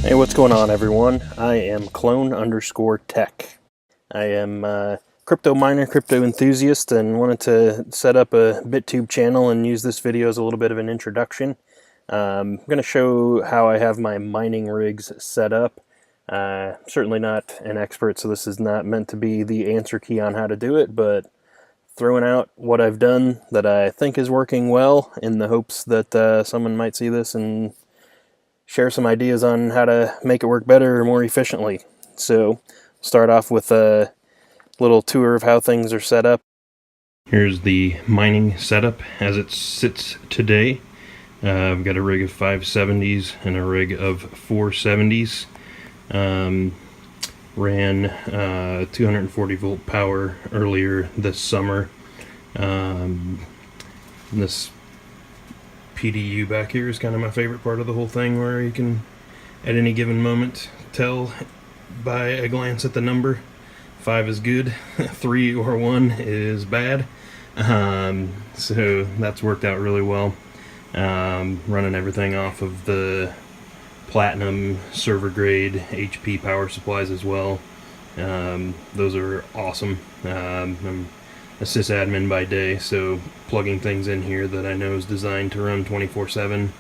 Hey, what's going on, everyone? I am clone_tech. I am a crypto miner, crypto enthusiast, and wanted to set up a BitTube channel and use this video as a little bit of an introduction. I'm going to show how I have my mining rigs set up. Certainly not an expert, so this is not meant to be the answer key on how to do it, but throwing out what I've done that I think is working well in the hopes that someone might see this and share some ideas on how to make it work better or more efficiently. So, start off with a little tour of how things are set up. Here's the mining setup as it sits today. I've got a rig of 570s and a rig of 470s. Ran 240 volt power earlier this summer. This PDU back here is kind of my favorite part of the whole thing, where you can at any given moment tell by a glance at the number 5 is good, 3 or 1 is bad. So that's worked out really well. Running everything off of the platinum server grade HP power supplies as well. Those are awesome. I'm a sysadmin by day, so plugging things in here that I know is designed to run 24/7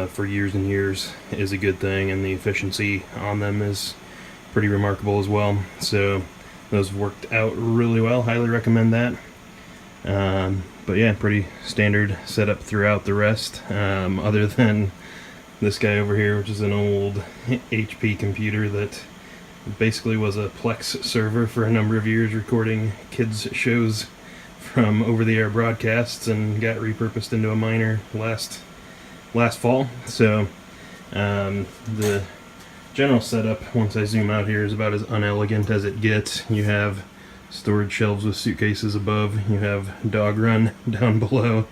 for years and years is a good thing, and the efficiency on them is pretty remarkable as well. So those worked out really well. Highly recommend that. But yeah, pretty standard setup throughout the rest, other than this guy over here, which is an old HP computer that basically was a Plex server for a number of years, recording kids shows from over-the-air broadcasts, and got repurposed into a miner last fall. So the general setup, once I zoom out here, is about as unelegant as it gets. You have storage shelves with suitcases above, you have dog run down below,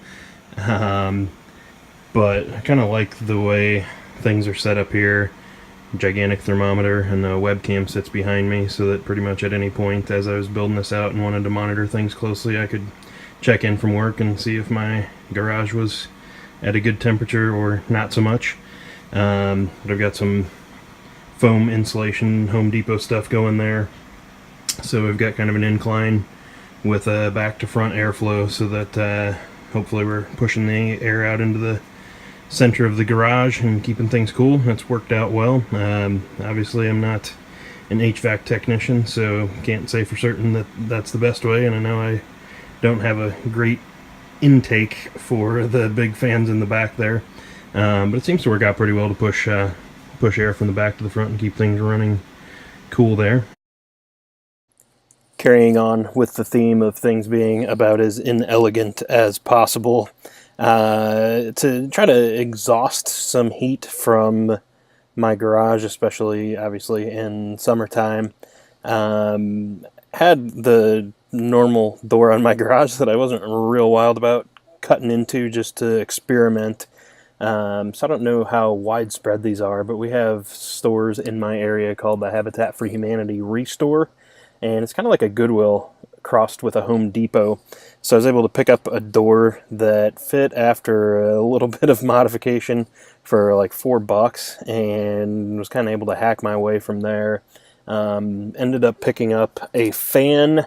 but I kind of like the way things are set up here. Gigantic thermometer, and the webcam sits behind me, so that pretty much at any point as I was building this out and wanted to monitor things closely, I could check in from work and see if my garage was at a good temperature or not so much. But I've got some foam insulation Home Depot stuff going there, so we've got kind of an incline with a back to front airflow, so that hopefully we're pushing the air out into the center of the garage and keeping things cool. That's worked out well. Obviously I'm not an HVAC technician, so can't say for certain that that's the best way, and I know I don't have a great intake for the big fans in the back there, but it seems to work out pretty well to push air from the back to the front and keep things running cool there. Carrying on with the theme of things being about as inelegant as possible, to try to exhaust some heat from my garage, especially obviously in summertime. Had the normal door on my garage that I wasn't real wild about cutting into, just to experiment. So I don't know how widespread these are, but we have stores in my area called the Habitat for Humanity Restore, and it's kind of like a Goodwill crossed with a Home Depot. So I was able to pick up a door that fit after a little bit of modification for like $4, and was kind of able to hack my way from there. Ended up picking up a fan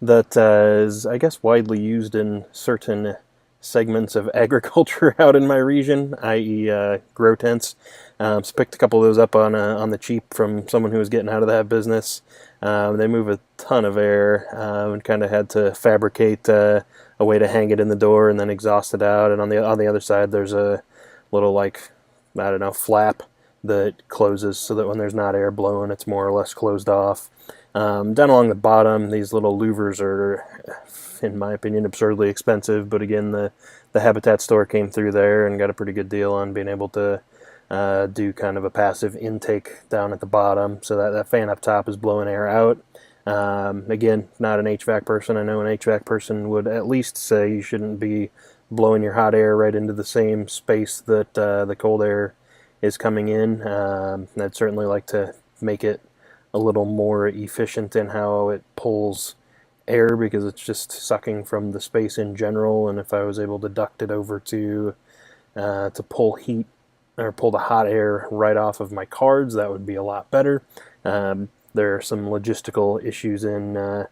that is, I guess, widely used in certain segments of agriculture out in my region, i.e. Grow tents. So picked a couple of those up on the cheap from someone who was getting out of that business. They move a ton of air, and kind of had to fabricate a way to hang it in the door and then exhaust it out. And on the other side, there's a little, like, I don't know, flap that closes so that when there's not air blowing, it's more or less closed off. Down along the bottom, these little louvers are, in my opinion, absurdly expensive. But again, the Habitat store came through there and got a pretty good deal on being able to do kind of a passive intake down at the bottom, so that fan up top is blowing air out. Again, not an HVAC person. I know an HVAC person would at least say you shouldn't be blowing your hot air right into the same space that the cold air is coming in. I'd certainly like to make it a little more efficient in how it pulls air, because it's just sucking from the space in general, and if I was able to duct it over to pull heat or pull the hot air right off of my cards, that would be a lot better. There are some logistical issues in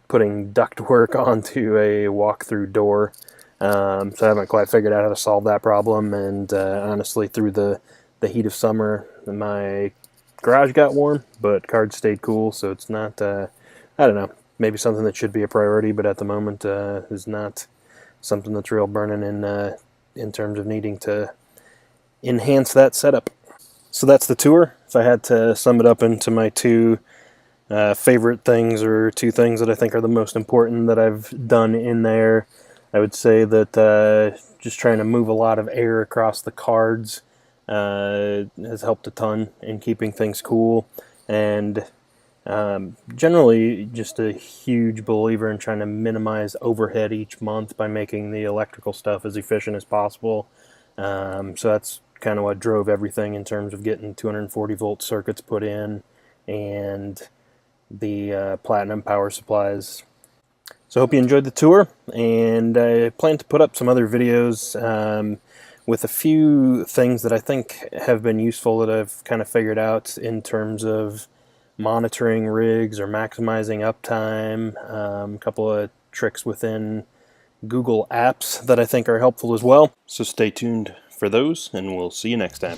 putting ductwork onto a walk-through door, so I haven't quite figured out how to solve that problem. And honestly, through the heat of summer, my garage got warm, but cards stayed cool, so it's not, I don't know, maybe something that should be a priority, but at the moment is not something that's real burning in terms of needing to enhance that setup. So that's the tour. If I had to sum it up into my two favorite things, or two things that I think are the most important that I've done in there, I would say that just trying to move a lot of air across the cards has helped a ton in keeping things cool. And generally, just a huge believer in trying to minimize overhead each month by making the electrical stuff as efficient as possible. So that's kind of what drove everything in terms of getting 240 volt circuits put in, and the platinum power supplies. So I hope you enjoyed the tour, and I plan to put up some other videos with a few things that I think have been useful that I've kind of figured out in terms of monitoring rigs or maximizing uptime. A couple of tricks within Google Apps that I think are helpful as well. So stay tuned for those, and we'll see you next time.